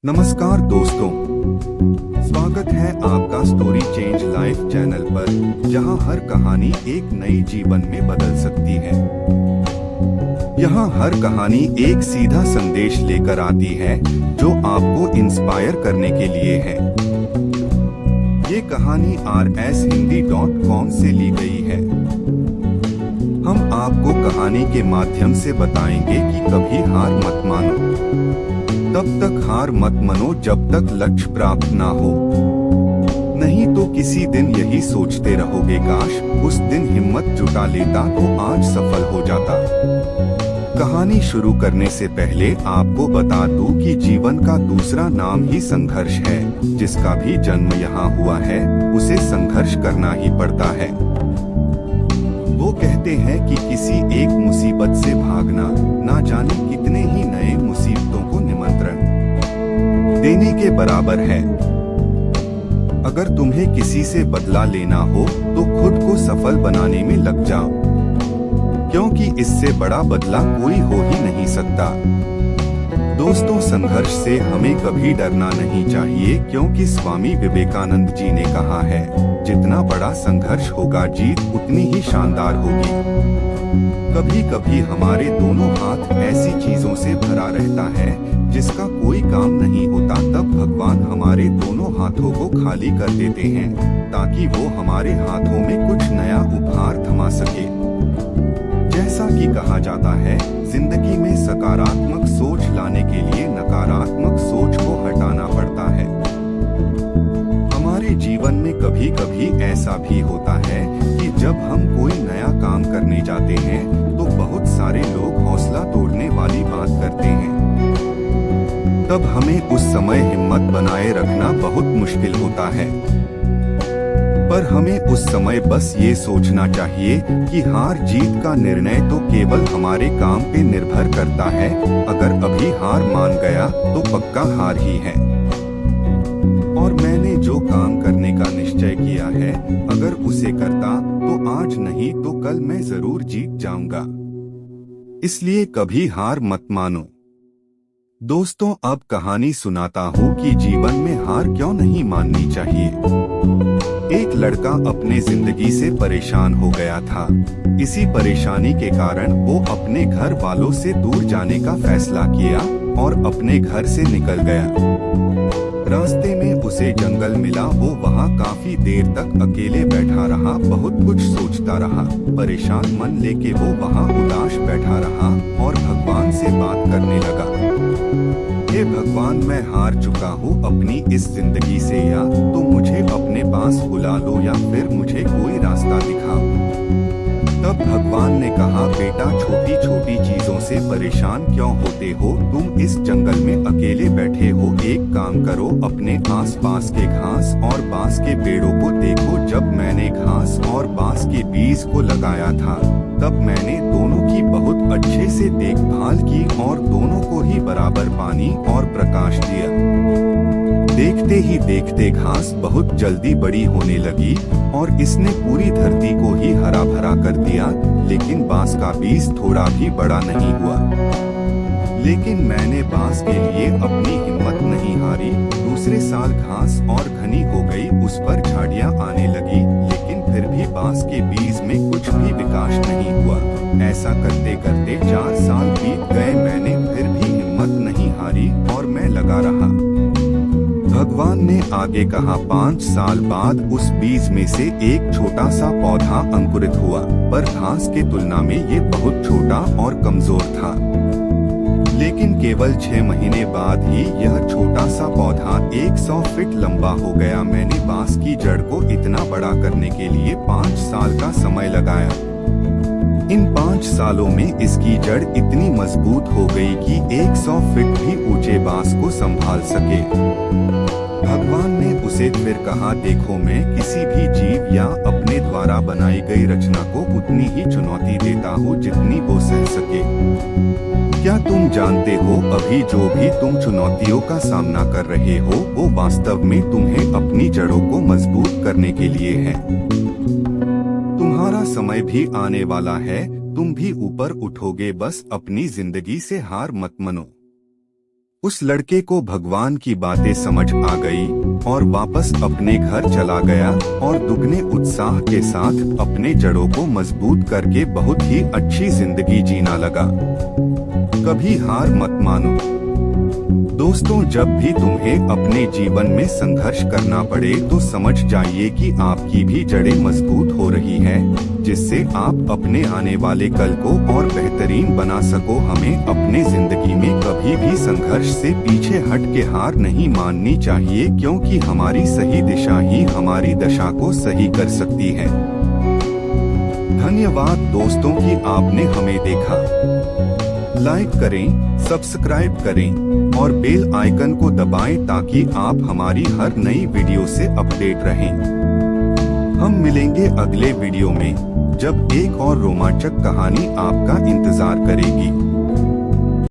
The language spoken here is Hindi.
नमस्कार दोस्तों, स्वागत है आपका स्टोरी चेंज लाइफ चैनल पर, जहां हर कहानी एक नई जीवन में बदल सकती है। यहां हर कहानी एक सीधा संदेश लेकर आती है जो आपको इंस्पायर करने के लिए है। ये कहानी rshindy.com से ली गई है। हम आपको कहानी के माध्यम से बताएंगे कि कभी हार मत मानो, तब तक हार मत मानो जब तक लक्ष्य प्राप्त ना हो। नहीं तो किसी दिन यही सोचते रहोगे, काश उस दिन हिम्मत जुटा लेता तो आज सफल हो जाता। कहानी शुरू करने से पहले आपको बता दूं कि जीवन का दूसरा नाम ही संघर्ष है। जिसका भी जन्म यहाँ हुआ है उसे संघर्ष करना ही पड़ता है। वो कहते हैं कि किसी एक मुसीबत से भागना ना जाने कितने ही नए मुसीबतों को निमंत्रण देने के बराबर है। अगर तुम्हें किसी से बदला लेना हो तो खुद को सफल बनाने में लग जाओ, क्योंकि इससे बड़ा बदला कोई हो ही नहीं सकता। दोस्तों, संघर्ष से हमें कभी डरना नहीं चाहिए, क्योंकि स्वामी विवेकानंद जी ने कहा है, जितना बड़ा संघर्ष होगा जीत उतनी ही शानदार होगी। कभी कभी हमारे दोनों हाथ ऐसी चीजों से भरा रहता है जिसका कोई काम नहीं होता, तब भगवान हमारे दोनों हाथों को खाली कर देते हैं ताकि वो हमारे हाथों में कुछ नया उपहार थमा सके। जैसा कि कहा जाता है, जिंदगी में सकारात्मक सोच लाने के लिए नकारात्मक सोच को हटाना पड़ता है। हमारे जीवन में कभी कभी ऐसा भी होता है कि जब हम कोई नया काम करने जाते हैं तो बहुत सारे लोग हौसला तोड़ने वाली बात करते हैं। तब हमें उस समय हिम्मत बनाए रखना बहुत मुश्किल होता है। पर हमें उस समय बस ये सोचना चाहिए कि हार जीत का निर्णय तो केवल हमारे काम पे निर्भर करता है। अगर अभी हार मान गया तो पक्का हार ही है। और मैंने जो काम करने का निश्चय किया है, अगर उसे करता तो आज नहीं तो कल मैं जरूर जीत जाऊंगा। इसलिए कभी हार मत मानो। दोस्तों, अब कहानी सुनाता हूँ कि जीवन में हार क्यों नहीं माननी चाहिए। एक लड़का अपने जिंदगी से परेशान हो गया था। इसी परेशानी के कारण वो अपने घर वालों से दूर जाने का फैसला किया और अपने घर से निकल गया। रास्ते में उसे जंगल मिला। वो वहाँ काफी देर तक अकेले बैठा रहा, बहुत कुछ सोचता रहा। परेशान मन लेके वो वहाँ उदास बैठा रहा और भगवान से बात करने लगा। हे भगवान, मैं हार चुका हूँ अपनी इस जिंदगी से, या तो मुझे अपने पास बुला लो या फिर मुझे कोई रास्ता दिखाओ। तब भगवान ने कहा, बेटा, छोटी छोटी चीजों से परेशान क्यों होते हो? तुम इस जंगल में अकेले बैठे हो। एक काम करो, अपने आसपास के घास और बांस के पेड़ों को देखो। जब मैंने घास और बांस के बीज को लगाया था तब मैंने दोनों की बहुत अच्छे से देखभाल की और दोनों को ही बराबर पानी और प्रकाश दिया। देखते ही देखते घास बहुत जल्दी बड़ी होने लगी और इसने पूरी धरती को ही हरा भरा कर दिया। लेकिन बांस का बीज थोड़ा भी बड़ा नहीं हुआ। लेकिन मैंने बांस के लिए अपनी हिम्मत नहीं हारी। दूसरे साल घास और घनी हो गई, उस पर झाड़ियां आने लगी, लेकिन फिर भी बांस के बीज में कुछ भी विकास नहीं हुआ। ऐसा करते करते 4 साल बीत गए। मैंने फिर भी हिम्मत नहीं हारी और मैं लगा रहा। भगवान ने आगे कहा, 5 साल बाद उस बीज में से एक छोटा सा पौधा अंकुरित हुआ, पर घास के तुलना में ये बहुत छोटा और कमजोर था। लेकिन केवल 6 महीने बाद ही यह छोटा सा पौधा 100 फीट लंबा हो गया। मैंने बांस की जड़ को इतना बड़ा करने के लिए 5 साल का समय लगाया। इन 5 सालों में इसकी जड़ इतनी मजबूत हो गई कि 100 फीट भी ऊंचे बांस को संभाल सके। भगवान ने उसे फिर कहा, देखो, मैं किसी भी जीव या अपने द्वारा बनाई गई रचना को उतनी ही चुनौती देता हूँ जितनी वो सह सके। क्या तुम जानते हो, अभी जो भी तुम चुनौतियों का सामना कर रहे हो वो वास्तव में तुम्हें अपनी जड़ों को मजबूत करने के लिए है। तुम्हारा समय भी आने वाला है, तुम भी ऊपर उठोगे। बस अपनी जिंदगी से हार मत मानो। उस लड़के को भगवान की बातें समझ आ गई और वापस अपने घर चला गया और दुगने उत्साह के साथ अपने जड़ों को मजबूत करके बहुत ही अच्छी जिंदगी जीना लगा। कभी हार मत मानो दोस्तों, जब भी तुम्हें अपने जीवन में संघर्ष करना पड़े तो समझ जाइए कि आपकी भी जड़ें मजबूत हो रही है, जिससे आप अपने आने वाले कल को और बेहतरीन बना सको। हमें अपने जिंदगी में कभी भी संघर्ष से पीछे हट के हार नहीं माननी चाहिए, क्योंकि हमारी सही दिशा ही हमारी दशा को सही कर सकती है। धन्यवाद दोस्तों कि आपने हमें देखा। लाइक करें, सब्सक्राइब करें और बेल आइकन को दबाएं ताकि आप हमारी हर नई वीडियो से अपडेट रहें। हम मिलेंगे अगले वीडियो में, जब एक और रोमांचक कहानी आपका इंतजार करेगी।